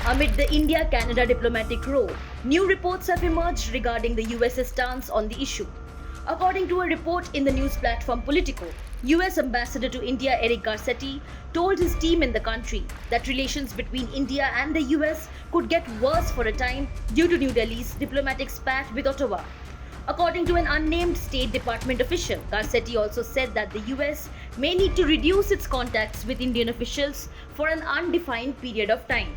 Amid the India-Canada diplomatic row, new reports have emerged regarding the US's stance on the issue. According to a report in the news platform Politico, US Ambassador to India Eric Garcetti told his team in the country that relations between India and the US could get worse for a time due to New Delhi's diplomatic spat with Ottawa. According to an unnamed State Department official, Garcetti also said that the US may need to reduce its contacts with Indian officials for an undefined period of time.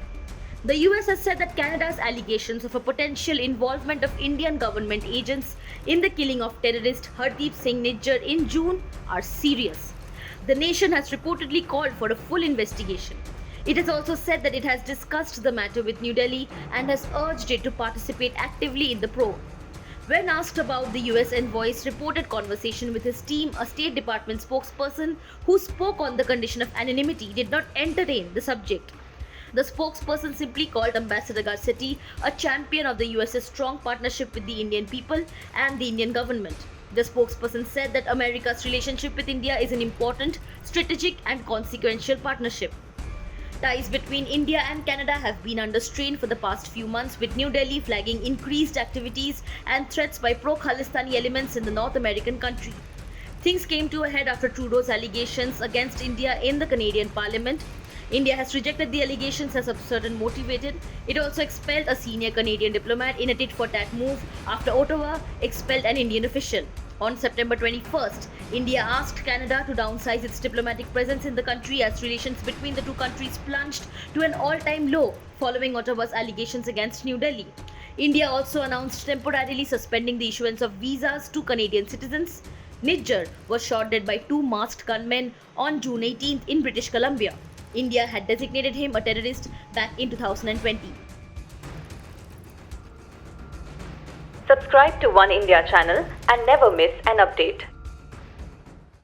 The US has said that Canada's allegations of a potential involvement of Indian government agents in the killing of terrorist Hardeep Singh Nijjar in June are serious. The nation has reportedly called for a full investigation. It has also said that it has discussed the matter with New Delhi and has urged it to participate actively in the probe. When asked about the US envoy's reported conversation with his team, a State Department spokesperson who spoke on the condition of anonymity did not entertain the subject. The spokesperson simply called Ambassador Garcetti a champion of the US's strong partnership with the Indian people and the Indian government. The spokesperson said that America's relationship with India is an important, strategic, and consequential partnership. Ties between India and Canada have been under strain for the past few months, with New Delhi flagging increased activities and threats by pro-Khalistani elements in the North American country. Things came to a head after Trudeau's allegations against India in the Canadian Parliament. India has rejected the allegations as absurd and motivated. It also expelled a senior Canadian diplomat in a tit-for-tat move after Ottawa expelled an Indian official. On September 21st, India asked Canada to downsize its diplomatic presence in the country as relations between the two countries plunged to an all-time low following Ottawa's allegations against New Delhi. India also announced temporarily suspending the issuance of visas to Canadian citizens. Nijjar was shot dead by two masked gunmen on June 18th in British Columbia. India had designated him a terrorist back in 2020. Subscribe to One India channel and never miss an update.